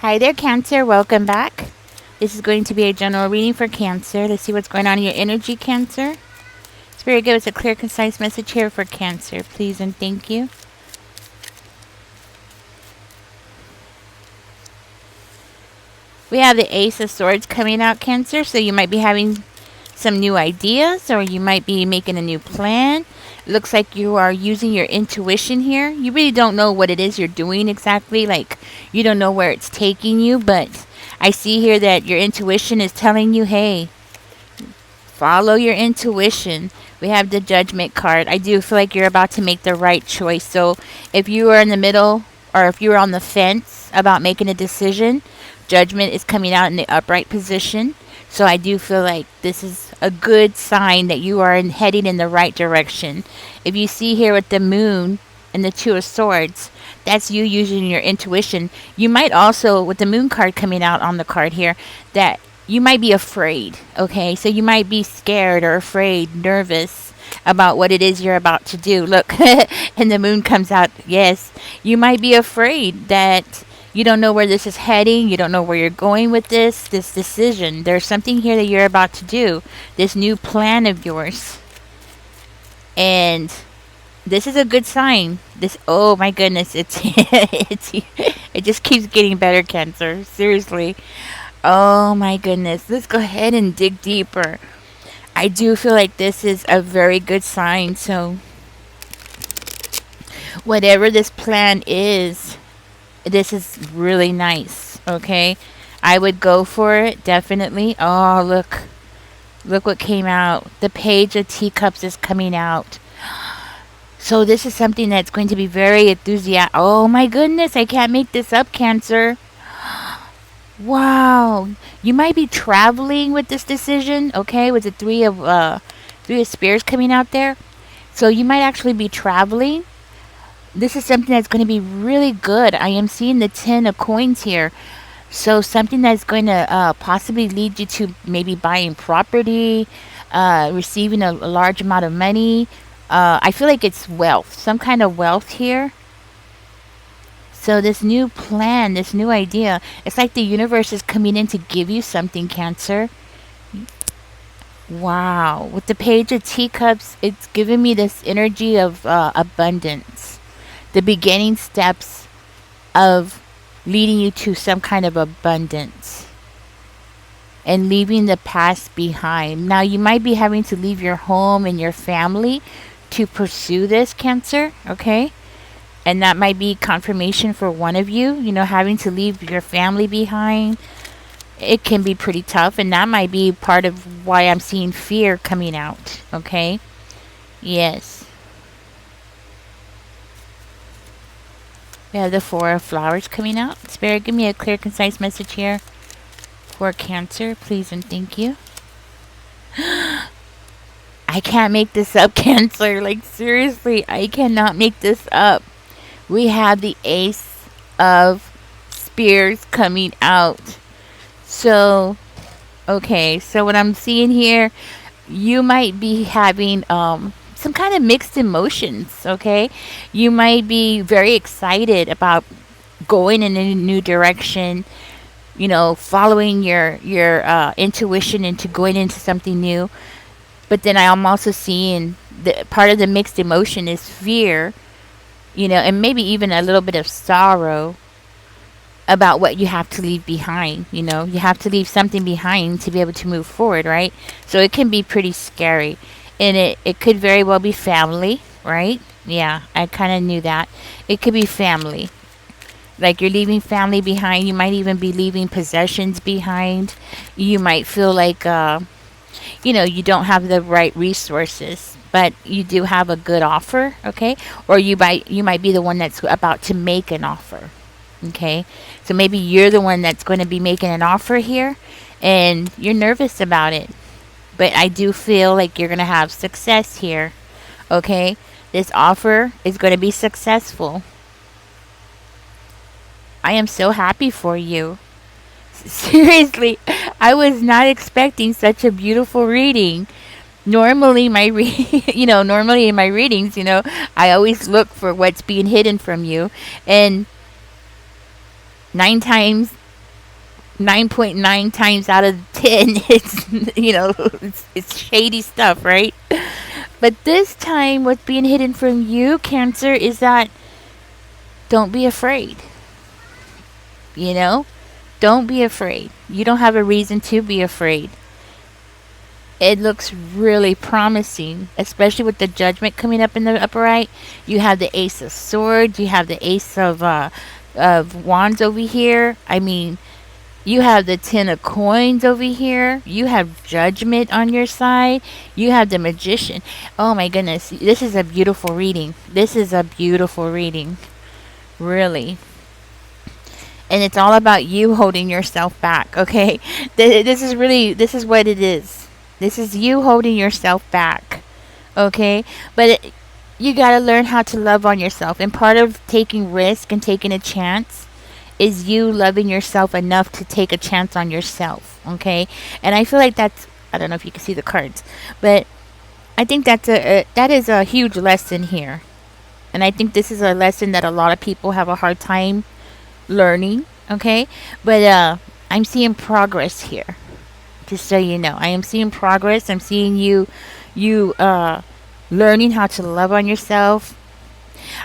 Hi there, Cancer. Welcome back. This is going to be a general reading for Cancer. Let's see what's going on in your energy, Cancer. Spirit, give us a clear, concise message here for Cancer, please and thank you. We have the Ace of Swords coming out, Cancer, so you might be having some new ideas or you might be making a new plan. It looks like you are using your intuition here. You really don't know what it is you're doing exactly. Like, you don't know where it's taking you, but I see here that your intuition is telling you, hey, follow your intuition. We have the Judgment card. I do feel like you're about to make the right choice. So if you are in the middle or if you're on the fence about making a decision, Judgment is coming out in the upright position. So I do feel like this is a good sign that you are heading in the right direction. If you see here with the Moon and the Two of Swords, that's you using your intuition. You might also, with the Moon card coming out on the card here, that you might be afraid, okay? So you might be scared or afraid, nervous about what it is you're about to do. Look, and the Moon comes out. Yes, you might be afraid that you don't know where this is heading. You don't know where you're going with this decision. There's something here that you're about to do, this new plan of yours. And this is a good sign. This, oh my goodness, it just keeps getting better, Cancer. Seriously. Oh my goodness. Let's go ahead and dig deeper. I do feel like this is a very good sign. So whatever this plan is, this is really nice, okay? I would go for it, definitely. Oh, look. Look what came out. The Page of Teacups is coming out. So this is something that's going to be very enthusiastic. Oh my goodness, I can't make this up, Cancer. Wow. You might be traveling with this decision, okay? With the Three of Spears coming out there. So you might actually be traveling. This is something that's going to be really good. I am seeing the 10 of coins here. So something that's going to possibly lead you to maybe buying property, receiving a large amount of money. I feel like it's wealth, some kind of wealth here. So this new plan, this new idea, it's like the universe is coming in to give you something, Cancer. Wow. With the Page of Teacups, it's giving me this energy of abundance. The beginning steps of leading you to some kind of abundance and leaving the past behind. Now, you might be having to leave your home and your family to pursue this, Cancer, okay? And that might be confirmation for one of you, having to leave your family behind. It can be pretty tough, and that might be part of why I'm seeing fear coming out, okay? Yes. We have the Four of Flowers coming out. Spirit, give me a clear, concise message here for Cancer, please and thank you. I can't make this up, Cancer. Like, seriously, I cannot make this up. We have the Ace of Spears coming out. So, okay, so what I'm seeing here, you might be having some kind of mixed emotions, okay? You might be very excited about going in a new direction, following your intuition into going into something new. But then I'm also seeing that part of the mixed emotion is fear, and maybe even a little bit of sorrow about what you have to leave behind. You have to leave something behind to be able to move forward, right? So it can be pretty scary. And it could very well be family, right? Yeah, I kind of knew that. It could be family. Like, you're leaving family behind. You might even be leaving possessions behind. You might feel like, you don't have the right resources, but you do have a good offer, okay? Or you might be the one that's about to make an offer, okay? So maybe you're the one that's going to be making an offer here, and you're nervous about it. But I do feel like you're going to have success here, okay? This offer is going to be successful. I am so happy for you. Seriously, I was not expecting such a beautiful reading. Normally, normally in my readings, I always look for what's being hidden from you. And 9 times 9.9 times out of 10 it's it's shady stuff, right? But this time what's being hidden from you, Cancer, is that don't be afraid. You know? Don't be afraid. You don't have a reason to be afraid. It looks really promising, especially with the Judgment coming up in the upper right. You have the Ace of Swords, you have the Ace of Wands over here. I mean, you have the Ten of Coins over here. You have Judgment on your side. You have the Magician. Oh my goodness, this is a beautiful reading. This is a beautiful reading, really. And it's all about you holding yourself back, okay? This is what it is. This is you holding yourself back, okay? But you got to learn how to love on yourself. And part of taking risk and taking a chance is you loving yourself enough to take a chance on yourself, okay? And I feel like that's, I don't know if you can see the cards, but I think that is a huge lesson here. And I think this is a lesson that a lot of people have a hard time learning, okay? But I'm seeing progress here. Just so you know, I am seeing progress. I'm seeing you learning how to love on yourself.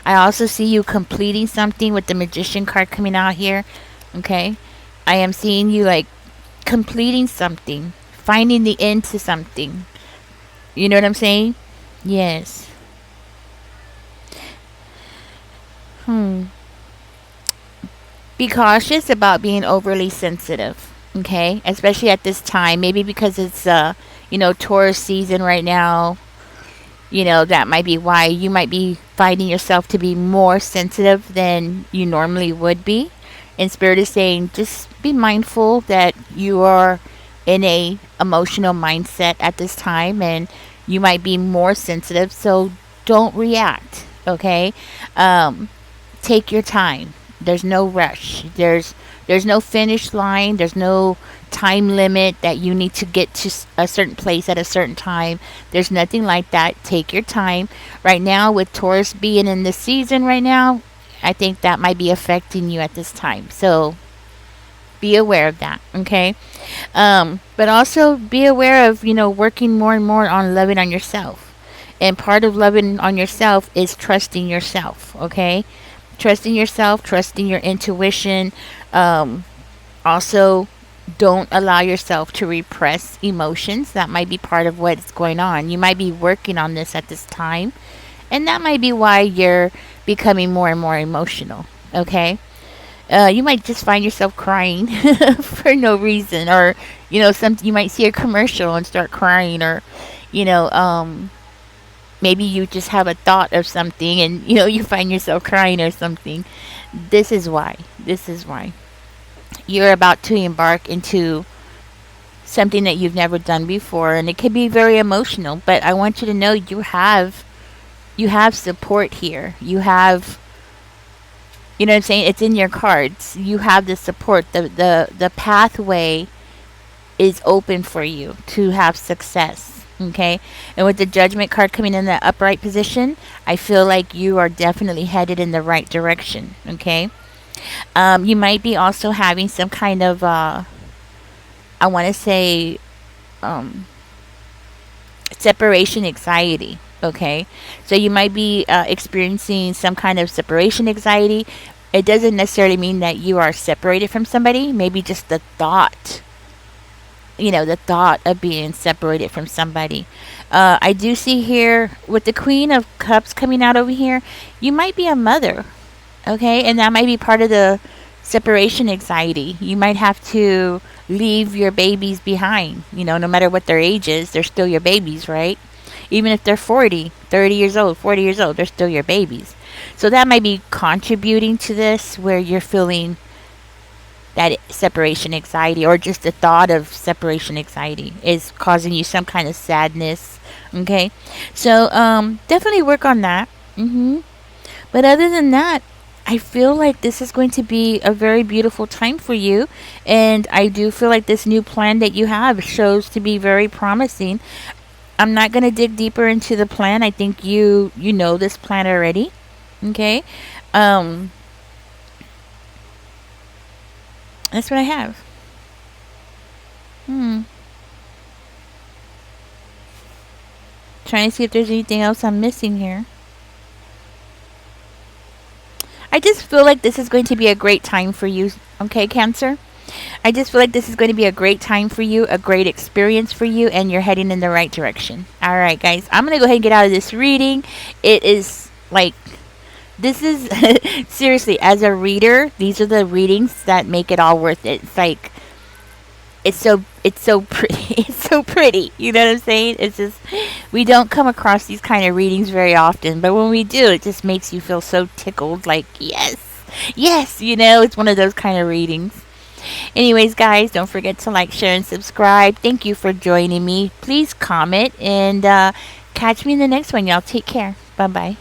I also see you completing something with the Magician card coming out here, okay? I am seeing you like completing something, finding the end to something. You know what I'm saying? Yes. Be cautious about being overly sensitive, okay? Especially at this time. Maybe because it's Taurus season right now. That might be why you might be finding yourself to be more sensitive than you normally would be. And Spirit is saying just be mindful that you are in a emotional mindset at this time, and you might be more sensitive, so don't react, okay? Take your time. There's no rush. There's no finish line. There's no time limit that you need to get to a certain place at a certain time. There's nothing like that. Take your time. Right now, with Taurus being in the season right now, I think that might be affecting you at this time. So be aware of that, okay? But also be aware of, working more and more on loving on yourself. And part of loving on yourself is trusting yourself, okay? Trusting yourself, trusting your intuition. Also, don't allow yourself to repress emotions. That might be part of what's going on. You might be working on this at this time, and that might be why you're becoming more and more emotional, okay? You might just find yourself crying for no reason, or you might see a commercial and start crying, or you know maybe you just have a thought of something and you find yourself crying or something. This is why you're about to embark into something that you've never done before, and it can be very emotional, but I want you to know you have support here. You know what I'm saying? It's in your cards. You have the support. The pathway is open for you to have success. Okay? And with the Judgment card coming in the upright position, I feel like you are definitely headed in the right direction. Okay? You might be also having some kind of, I want to say, separation anxiety. Okay, so you might be experiencing some kind of separation anxiety. It doesn't necessarily mean that you are separated from somebody. Maybe just the thought of being separated from somebody. I do see here with the Queen of Cups coming out over here, you might be a mother. Okay, and that might be part of the separation anxiety. You might have to leave your babies behind. No matter what their age is, they're still your babies, right? Even if they're 40, 30 years old, 40 years old, they're still your babies. So that might be contributing to this, where you're feeling that separation anxiety, or just the thought of separation anxiety is causing you some kind of sadness. Okay, so definitely work on that. But other than that, I feel like this is going to be a very beautiful time for you, and I do feel like this new plan that you have shows to be very promising. I'm not going to dig deeper into the plan. I think you know this plan already. Okay? That's what I have. Hmm. Trying to see if there's anything else I'm missing here. I just feel like this is going to be a great time for you, okay, Cancer? I just feel like this is going to be a great time for you, a great experience for you, and you're heading in the right direction. All right, guys, I'm going to go ahead and get out of this reading. It is like, this is seriously, as a reader, these are the readings that make it all worth it. It's like, it's so pretty. It's so pretty. You know what I'm saying? It's just, we don't come across these kind of readings very often, but when we do, it just makes you feel so tickled. Like, yes, yes, it's one of those kind of readings. Anyways, guys, don't forget to like, share, and subscribe. Thank you for joining me. Please comment and catch me in the next one, y'all. Take care. Bye bye.